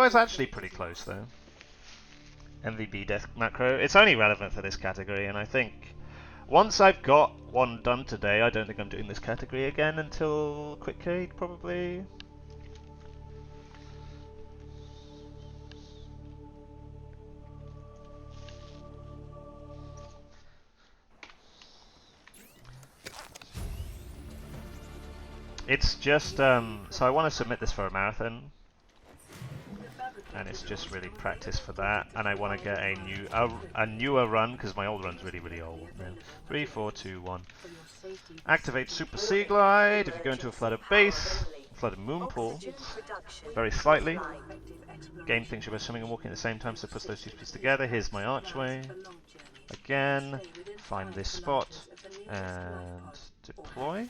was actually pretty close though. MVB death macro. It's only relevant for this category, and I think once I've got one done today, I don't think I'm doing this category again until Quickade, probably. It's just, so I want to submit this for a marathon, and it's just really practice for that, and I want to get a newer run, because my old run's really old now. 3, 4, 2, 1. Activate Super Sea Glide. If you go into a flooded base, flooded moon pool, very slightly. Game thinks you're both swimming and walking at the same time, so puts those two pieces together. Here's my archway. Again, find this spot, and deploy.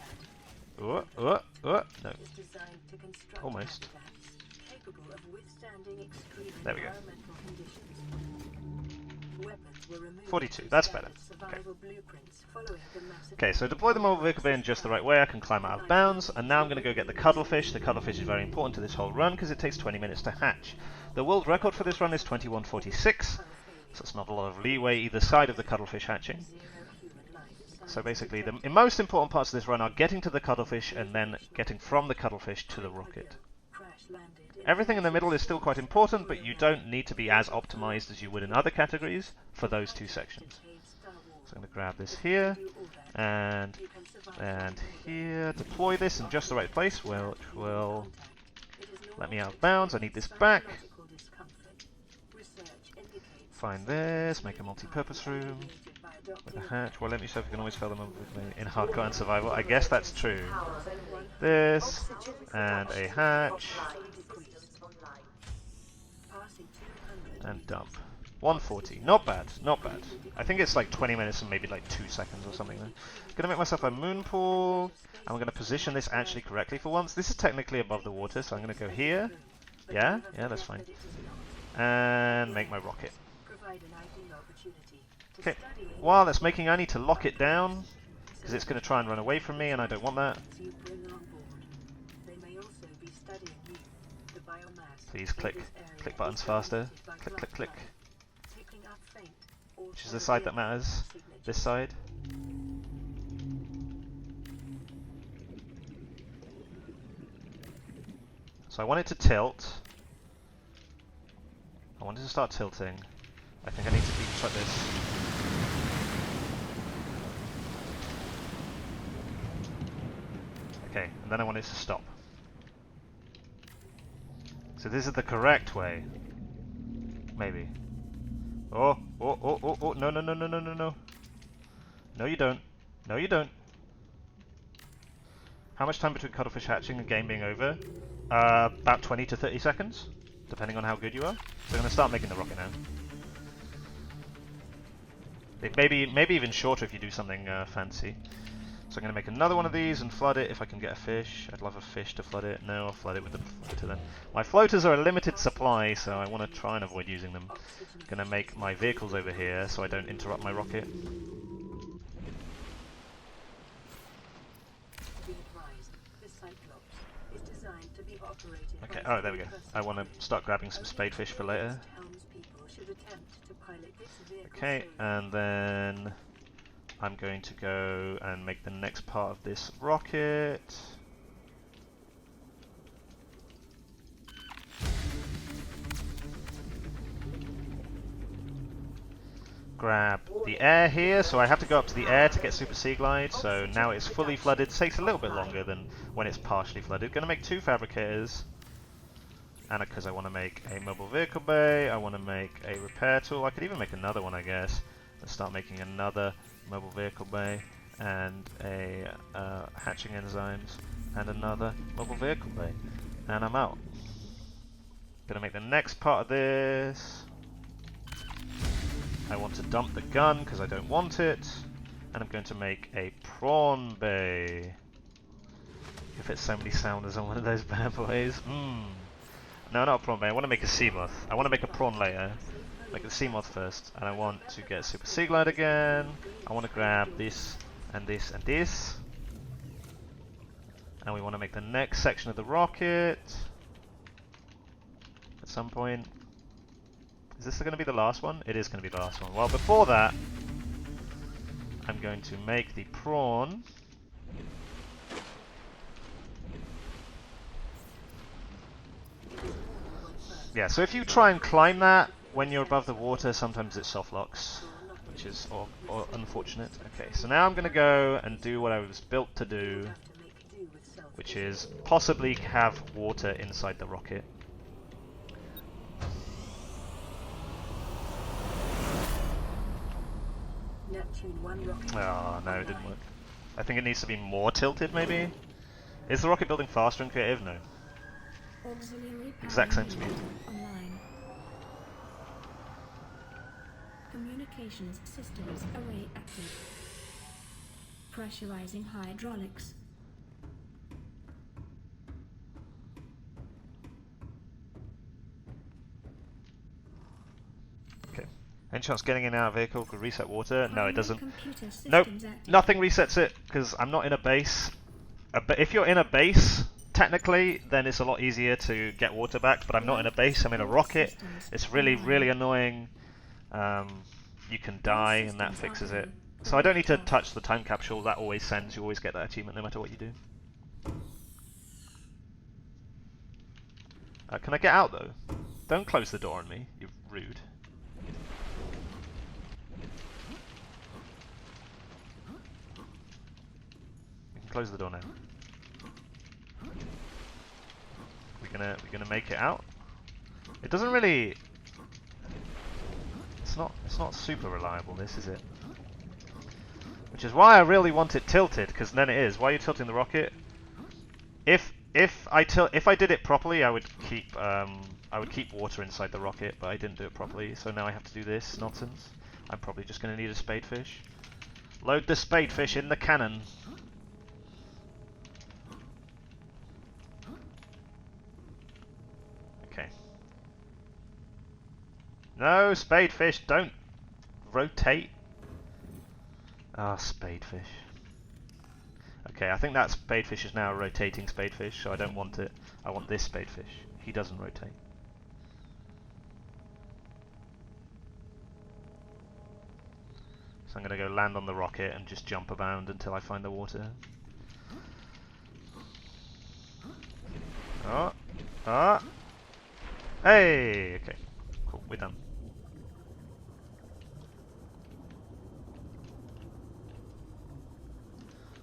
No. Almost. There we go. 42, that's better. Okay. Okay, so deploy the mobile vehicle bay in just the right way. I can climb out of bounds, and now I'm going to go get the cuttlefish. The cuttlefish is very important to this whole run because it takes 20 minutes to hatch. The world record for this run is 21:46, so it's not a lot of leeway either side of the cuttlefish hatching. So basically, the most important parts of this run are getting to the cuttlefish and then getting from the cuttlefish to the rocket. Everything in the middle is still quite important, but you don't need to be as optimized as you would in other categories for those two sections. So I'm going to grab this here, and here, deploy this in just the right place, which will let me out of bounds. I need this back. Find this, make a multi-purpose room with a hatch. Well, let me show if you can always fill them up in hardcore and survival. I guess that's true. This, and a hatch. And dump. 140. Not bad, not bad. I think it's like 20 minutes and maybe like 2 seconds or something there. Gonna make myself a moon pool. And we're gonna position this actually correctly for once. This is technically above the water, so I'm gonna go here. Yeah, that's fine. And make my rocket. Okay, while that's making, I need to lock it down, because it's going to try and run away from me, and I don't want that. Please click buttons faster. Click. Which is the side that matters? This side. So I want it to tilt. I want it to start tilting. I think I need to be like this. Okay, and then I want it to stop. So this is the correct way. Maybe. Oh, no. No, you don't. No, you don't. How much time between cuttlefish hatching and game being over? About 20 to 30 seconds, depending on how good you are. So I'm going to start making the rocket now. Maybe even shorter if you do something fancy. So I'm going to make another one of these and flood it if I can get a fish. I'd love a fish to flood it. No, I'll flood it with the floater then. My floaters are a limited supply, so I want to try and avoid using them. I'm going to make my vehicles over here so I don't interrupt my rocket. Okay, oh, there we go. I want to start grabbing some spadefish for later. Okay, and then I'm going to go and make the next part of this rocket. Grab the air here, so I have to go up to the air to get Super Sea Glide, so now it's fully flooded. It takes a little bit longer than when it's partially flooded. Going to make 2 fabricators, and because I want to make a mobile vehicle bay, I want to make a repair tool. I could even make another one, I guess. Let's start making another mobile vehicle bay, and a hatching enzymes, and another mobile vehicle bay. And I'm out. Gonna make the next part of this. I want to dump the gun because I don't want it, and I'm going to make a prawn bay. You fit so many sounders on one of those bad boys. No, not a prawn bay. I want to make a sea moth. I want to make a prawn later. Make the sea moth first, and I want to get Super Sea Glide again. I want to grab this and this and this, and we want to make the next section of the rocket. at some point. Is this going to be the last one? It is going to be the last one. Well, before that, I'm going to make the prawn. Yeah, so if you try and climb that when you're above the water, sometimes it soft locks, which is or unfortunate. Okay, so now I'm going to go and do what I was built to do, which is possibly have water inside the rocket. Oh, no, it didn't work. I think it needs to be more tilted, maybe? Is the rocket building faster in creative? No. Exact same to me. Online. Communications systems array active. Pressurizing hydraulics. Okay. Any chance getting in and out of vehicle could reset water? No, it doesn't. Nope. Nothing resets it because I'm not in a base. If you're in a base, technically, then it's a lot easier to get water back, but I'm not in a base, I'm in a rocket. It's really, really annoying. You can die, and that fixes it. So I don't need to touch the time capsule, that always sends, you always get that achievement no matter what you do. Can I get out, though? Don't close the door on me, you're rude. You can close the door now. We're gonna make it out. It doesn't really. It's not super reliable. This is it. Which is why I really want it tilted, because then it is. Why are you tilting the rocket? If I did it properly, I would keep water inside the rocket, but I didn't do it properly. So now I have to do this nonsense. I'm probably just gonna need a spadefish. Load the spadefish in the cannon. No, spadefish, don't rotate. Ah, spadefish. Okay, I think that spadefish is now a rotating spadefish, so I don't want it. I want this spadefish. He doesn't rotate. So I'm going to go land on the rocket and just jump around until I find the water. Oh, ah, hey, okay, cool, we're done.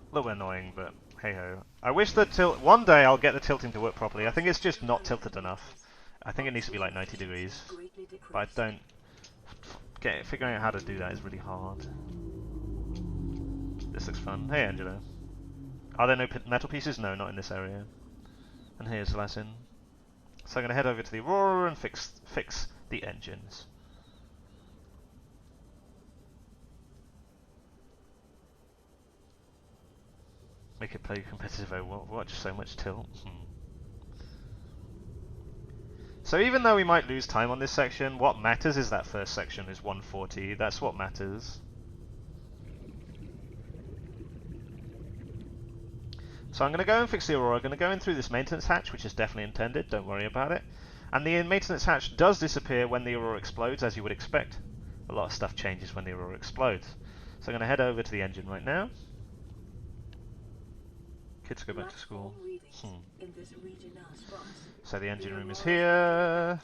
A little bit annoying, but hey ho. I wish the one day I'll get the tilting to work properly. I think it's just not tilted enough. I think it needs to be like 90 degrees, but I don't. Figuring out how to do that is really hard. This looks fun. Hey Angelo. Are there no metal pieces? No, not in this area. And here's the lesson. So I'm going to head over to the Aurora and fix the engines. Make it play competitive. Watch so much tilt. So even though we might lose time on this section, what matters is that first section is 140. That's what matters. So I'm going to go and fix the Aurora. I'm going to go in through this maintenance hatch, which is definitely intended. Don't worry about it. And the maintenance hatch does disappear when the Aurora explodes, as you would expect. A lot of stuff changes when the Aurora explodes. So I'm going to head over to the engine right now. Kids go back to school. So the engine room is here.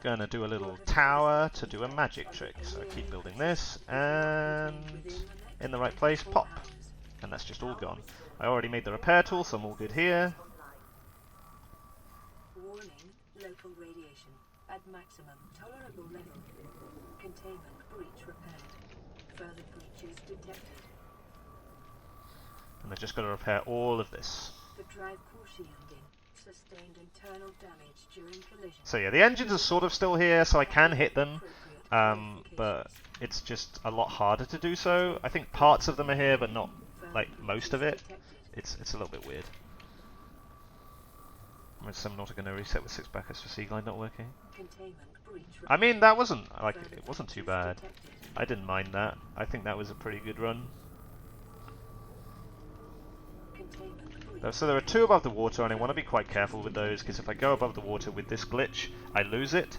Gonna do a little tower to do a magic trick. So keep building this, and in the right place, pop. And that's just all gone. I already made the repair tool, so I'm all good here. Warning, local radiation at maximum tolerable level. Containment breach repaired. Further breaches detected. And I've just got to repair all of this. The drive core shielding sustained internal damage during collision. So yeah, the engines are sort of still here, so I can hit them, but it's just a lot harder to do so. I think parts of them are here, but not like most of it. It's a little bit weird. Is Subnautica going to reset with 6 backups for Seaglide not working? I mean, that wasn't like it wasn't too bad. I didn't mind that. I think that was a pretty good run. So there are two above the water, and I want to be quite careful with those, because if I go above the water with this glitch, I lose it,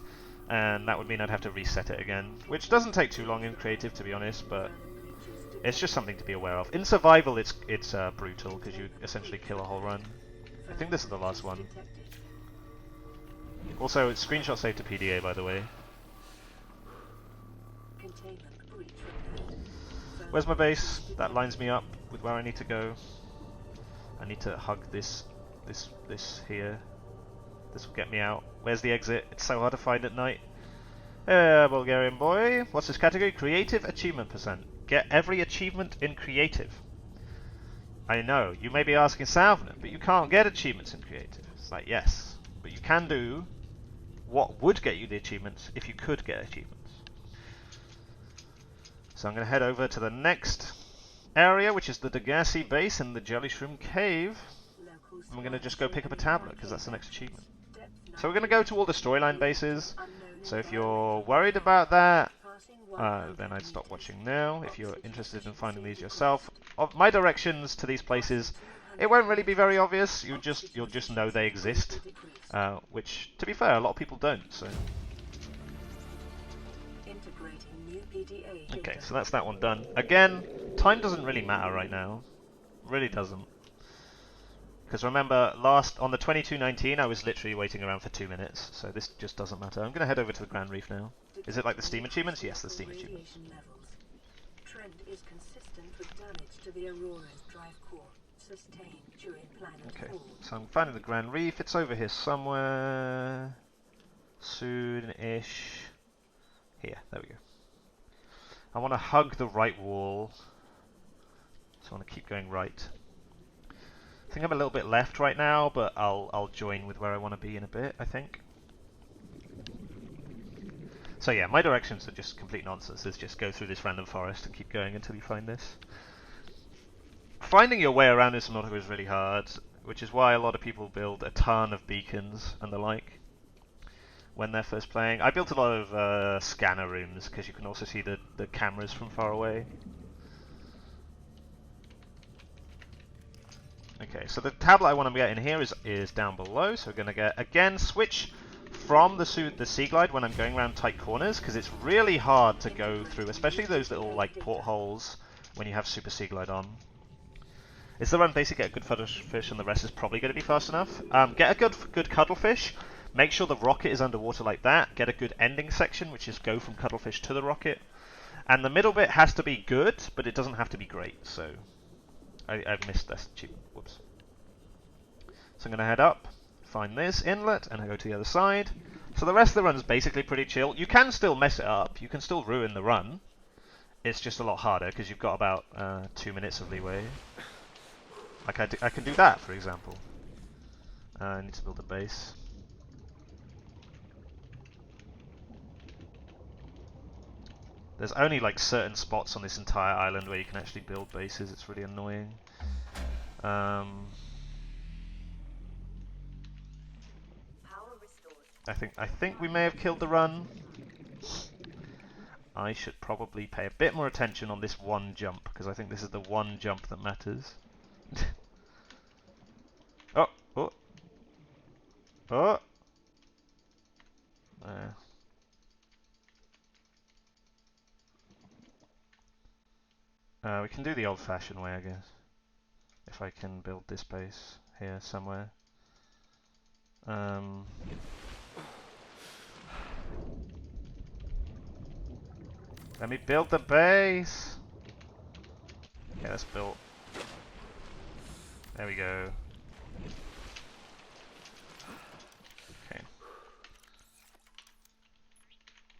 and that would mean I'd have to reset it again, which doesn't take too long in creative, to be honest, but it's just something to be aware of. In survival, it's brutal, because you essentially kill a whole run. I think this is the last one. Also, it's screenshot saved to PDA, by the way. Where's my base? That lines me up with where I need to go. I need to hug this here. This will get me out. Where's the exit? It's so hard to find at night. Bulgarian boy. What's this category? Creative Achievement %. Get every achievement in creative. I know, you may be asking Salvin, but you can't get achievements in creative. It's like, yes, but you can do what would get you the achievements if you could get achievements. So I'm going to head over to the next area, which is the Degassi base in the Jelly Shroom Cave. And we're going to just go pick up a tablet, because that's the next achievement. So we're going to go to all the storyline bases. So if you're worried about that, then I'd stop watching now. If you're interested in finding these yourself, my directions to these places, it won't really be very obvious. You'll just know they exist, which, to be fair, a lot of people don't. So. Okay, so that's that one done. Again, time doesn't really matter right now. Really doesn't. Because remember, on the 2219, I was literally waiting around for 2 minutes, so this just doesn't matter. I'm going to head over to the Grand Reef now. Is it like the Steam achievements? Yes, the Steam achievements. Trend is consistent with damage to the Aurora's drive core sustained during planet Okay, so I'm finding the Grand Reef. It's over here somewhere. Soon-ish. Here, there we go. I want to hug the right wall, so I want to keep going right. I think I'm a little bit left right now, but I'll join with where I want to be in a bit, I think. So yeah, my directions are just complete nonsense. It's just go through this random forest and keep going until you find this. Finding your way around in Subnautica is really hard, which is why a lot of people build a ton of beacons and the like when they're first playing. I built a lot of scanner rooms, because you can also see the cameras from far away. Okay, so the tablet I want to get in here is down below, so we're going to get, again, switch from the Sea Glide when I'm going around tight corners, because it's really hard to go through, especially those little like portholes when you have Super Sea Glide on. It's the run basically get a good fish, and the rest is probably going to be fast enough. Get a good cuttlefish. Make sure the rocket is underwater like that. Get a good ending section, which is go from cuttlefish to the rocket. And the middle bit has to be good, but it doesn't have to be great, so I've missed this achievement. Whoops. So I'm going to head up, find this inlet, and I go to the other side. So the rest of the run is basically pretty chill. You can still mess it up. You can still ruin the run. It's just a lot harder, because you've got about 2 minutes of leeway. Like I can do that, for example. I need to build a base. There's only like certain spots on this entire island where you can actually build bases. It's really annoying. I think we may have killed the run. I should probably pay a bit more attention on this one jump, because I think this is the one jump that matters. Oh! Oh! Oh! We can do the old-fashioned way, I guess. If I can build this base here somewhere. Let me build the base! Okay, that's built. There we go. Okay.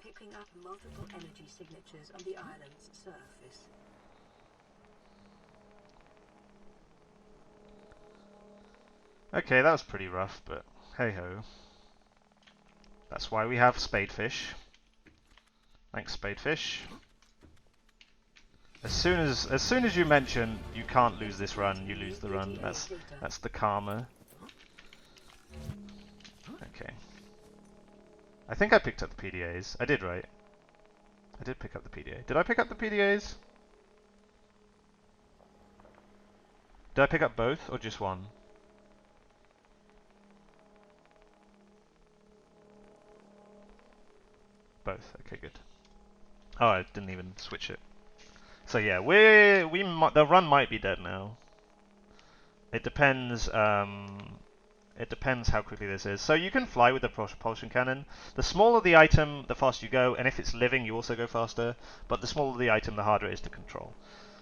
Picking up multiple energy signatures on the island's surface. Okay, that was pretty rough, but hey-ho. That's why we have spadefish. Thanks, spadefish. As soon as you mention you can't lose this run, you lose the run. That's the karma. Okay. I think I picked up the PDAs. I did, right? I did pick up the PDA. Did I pick up the PDAs? Did I pick up both or just one? Both. Okay, good. Oh, I didn't even switch it. So yeah, the run might be dead now. It depends. It depends how quickly this is. So you can fly with the propulsion cannon. The smaller the item, the faster you go, and if it's living, you also go faster. But the smaller the item, the harder it is to control.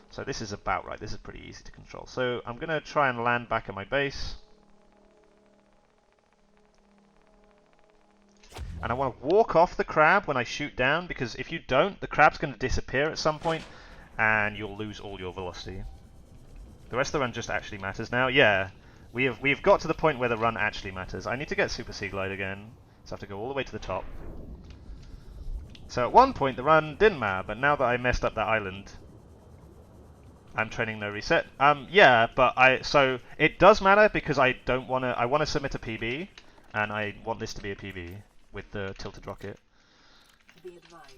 So this is about right. This is pretty easy to control. So I'm gonna try and land back at my base. And I want to walk off the crab when I shoot down, because if you don't, the crab's going to disappear at some point, and you'll lose all your velocity. The rest of the run just actually matters now. Yeah, we've got to the point where the run actually matters. I need to get Super Sea Glide again, so I have to go all the way to the top. So at one point the run didn't matter, but now that I messed up that island, I'm training no reset. Yeah, but so it does matter because I want to submit a PB, and I want this to be a PB. With the tilted rocket,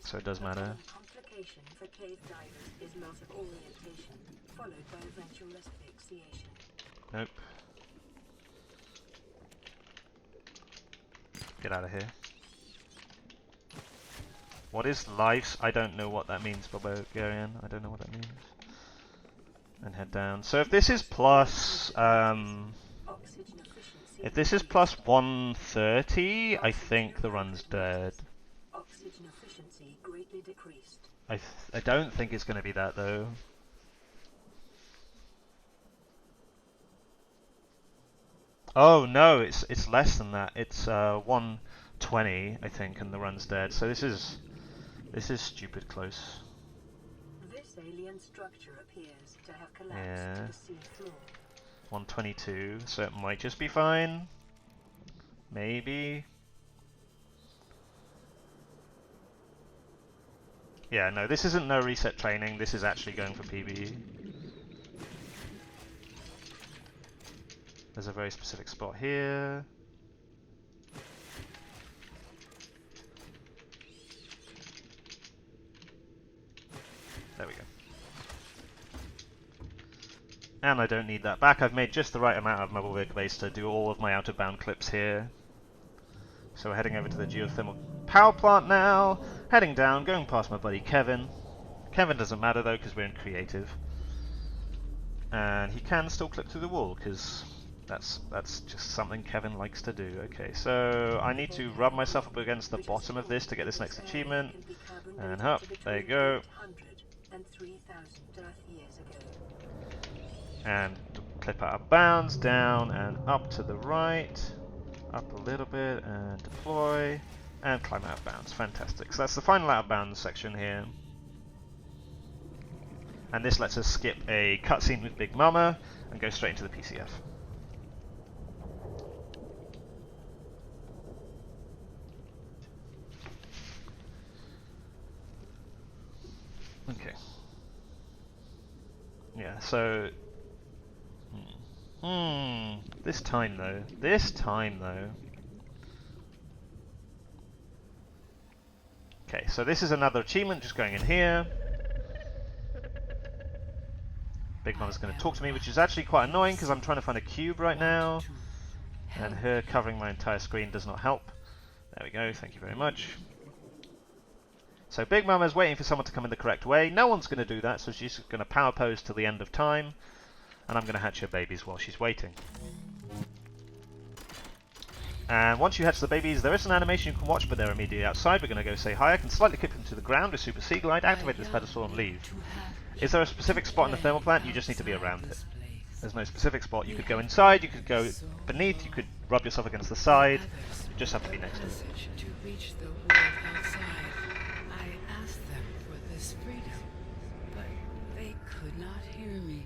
so it does matter. Complication for cave divers is loss of orientation, followed by eventual asphyxiation. Nope. Get out of here. What is lives? I don't know what that means, Bulgarian. I don't know what that means. And head down. So if this is plus, if this is plus 130, I think the run's dead. Oxygen efficiency greatly decreased. I don't think it's going to be that though. Oh no, it's less than that. It's 120, I think, and the run's dead. So this is stupid close. This alien structure appears to have collapsed to the sea floor. 122, so it might just be fine. Maybe. Yeah, no, this isn't no reset training, this is actually going for PB. There's a very specific spot here. There we go. And I don't need that back. I've made just the right amount of mobile vehicle base to do all of my out-of-bound clips here. So we're heading over to the geothermal power plant now. Heading down, going past my buddy Kevin. Kevin doesn't matter though, because we're in creative. And he can still clip through the wall, because that's just something Kevin likes to do. Okay, so I need to rub myself up against the bottom of this to get this next achievement. And up, there you go. And clip out of bounds, down and up to the right, up a little bit, and deploy, and climb out of bounds. Fantastic. So that's the final out of bounds section here. And this lets us skip a cutscene with Big Mama and go straight into the PCF. Okay. Yeah, so... This time though. Okay, so this is another achievement just going in here. Big Mama's going to talk to me, which is actually quite annoying because I'm trying to find a cube right now. And her covering my entire screen does not help. There we go, thank you very much. So Big Mama's waiting for someone to come in the correct way. No one's going to do that, so she's going to power pose till the end of time. And I'm going to hatch her babies while she's waiting. And once you hatch the babies, there is an animation you can watch, but they're immediately outside. We're going to go say hi. I can slightly clip them to the ground with Super Sea Glide, activate this pedestal and leave. Is there a specific spot in the thermal plant? You just need to be around it. There's no specific spot. You could go inside, you could go beneath, you could rub yourself against the side. You just have to be next to it. I asked them for this freedom, but they could not hear me.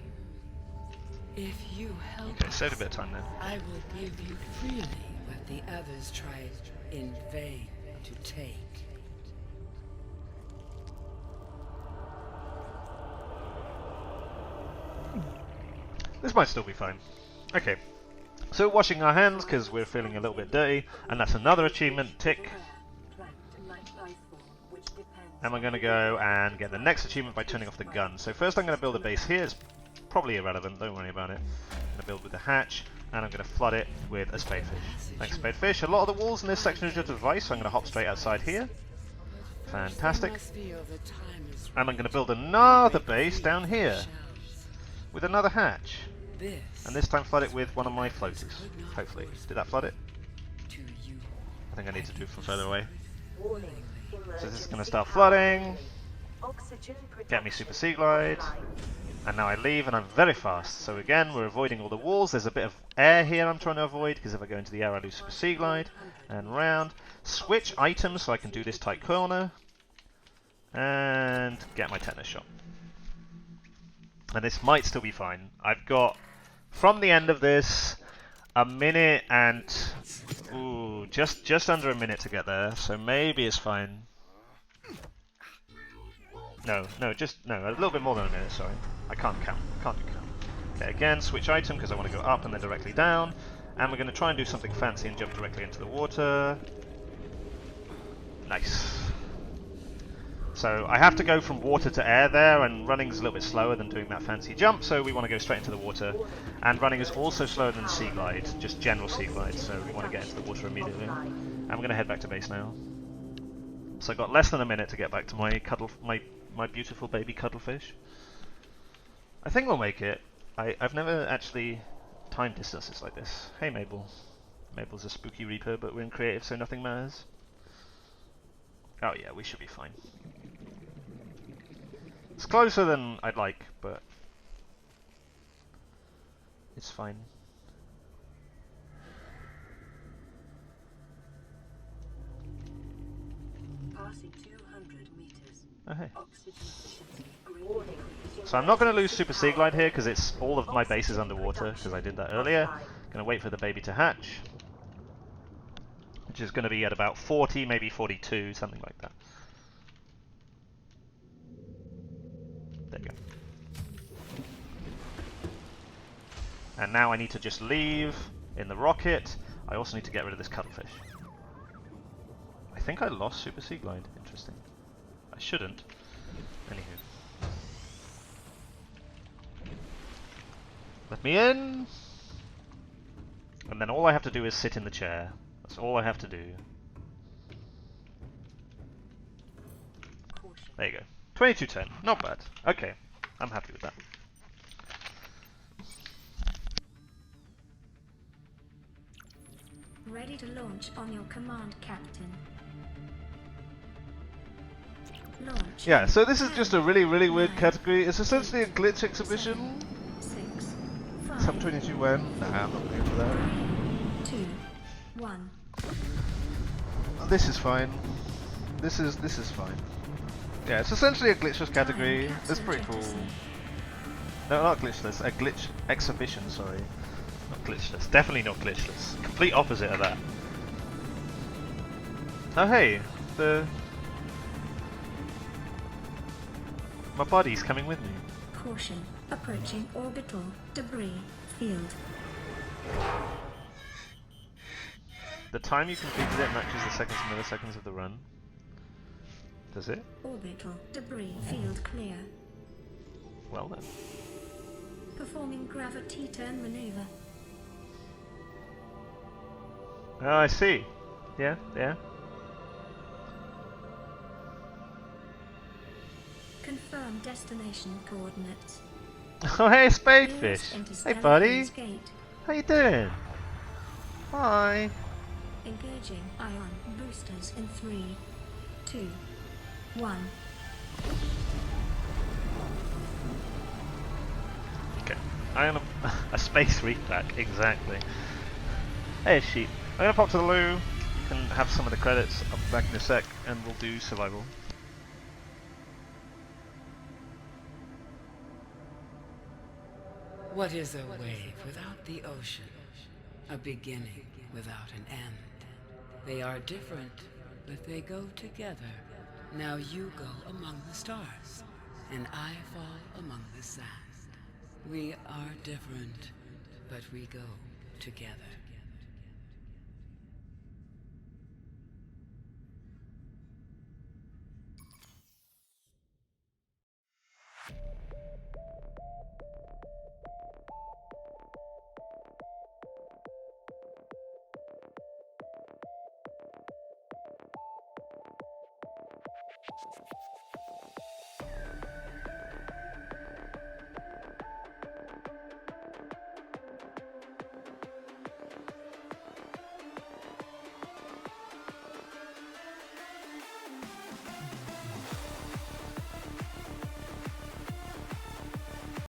If you help Okay, save a bit of time then. I will give you freely what the others tried in vain to take. This might still be fine. Okay, so washing our hands because we're feeling a little bit dirty, and that's another achievement, tick. And we're going to go and get the next achievement by turning off the gun. So first I'm going to build a base here. It's probably irrelevant, don't worry about it. I'm going to build with a hatch, and I'm going to flood it with a spadefish. Thanks, spadefish. A lot of the walls in this section are just advice, so I'm going to hop straight outside here. Fantastic. Must feel the time is And I'm right going to build to another break base free down of here shells. with another hatch. This And this time flood it with is one what of my the others floaters. could not Hopefully. force Did that flood it? to you. I think I need to do it from keep further the away. secret Warning. willingly. So this is going to Emergency start power flooding. failing. Oxygen Get me super protection sea glide. offline. And now I leave and I'm very fast. So again, we're avoiding all the walls. There's a bit of air here I'm trying to avoid, because if I go into the air I lose super sea glide. And round. Switch items so I can do this tight corner. And get my tetanus shot. And this might still be fine. I've got, from the end of this, a minute and... Ooh, just under a minute to get there. So maybe it's fine. No, a little bit more than a minute, sorry. I can't count. Can't do count. Okay, again, switch item because I want to go up and then directly down. And we're going to try and do something fancy and jump directly into the water. Nice. So I have to go from water to air there, and running is a little bit slower than doing that fancy jump, so we want to go straight into the water. And running is also slower than sea glide, just general sea glide, so we want to get into the water immediately. And we're going to head back to base now. So I've got less than a minute to get back to my beautiful baby cuttlefish. I think we'll make it. I've never actually timed distances like this. Hey Mabel. Mabel's a spooky reaper, but we're in creative, so nothing matters. Oh yeah, we should be fine. It's closer than I'd like, but it's fine. Passing 200 meters. Oh hey. Oxygen efficiency greatly increased. So I'm not going to lose super sea glide here because it's all of my base is underwater because I did that earlier. Going to wait for the baby to hatch, which is going to be at about 40, maybe 42, something like that. There you go. And now I need to just leave in the rocket. I also need to get rid of this cuttlefish. I think I lost super sea glide. Interesting. I shouldn't. Anywho. Let me in! And then all I have to do is sit in the chair. That's all I have to do. There you go. 2210. Not bad. Okay. I'm happy with that. Ready to launch on your command, Captain. Launch. Yeah, so this is just a really weird 9, category. It's essentially a glitch exhibition. 6, 5, Some 22 when? Nah, I'm not paying for that. 2, 1. This is fine. This is fine. Yeah, it's essentially a glitchless category. That's pretty cool. No, not glitchless. A glitch exhibition, sorry. Not glitchless. Definitely not glitchless. Complete opposite of that. Oh hey, my body's coming with me. Caution. Approaching orbital debris field. The time you completed it matches the seconds and milliseconds of the run. Does it? Orbital debris field clear. Well then. Performing gravity turn maneuver. Oh, I see. Yeah. Confirm destination coordinates. Oh hey, Clearance spadefish. into Hey Stellar buddy. Haze Gate. How you doing? Hi. Engaging ion boosters in 3, 2, 1. Okay. I am a space reef back, exactly. Hey sheep. I'm gonna pop to the loo. You can have some of the credits. I'll be back in a sec and we'll do survival. What is a wave without the ocean? A beginning without an end. They are different, but they go together. Now you go among the stars, and I fall among the sand. We are different, but we go together.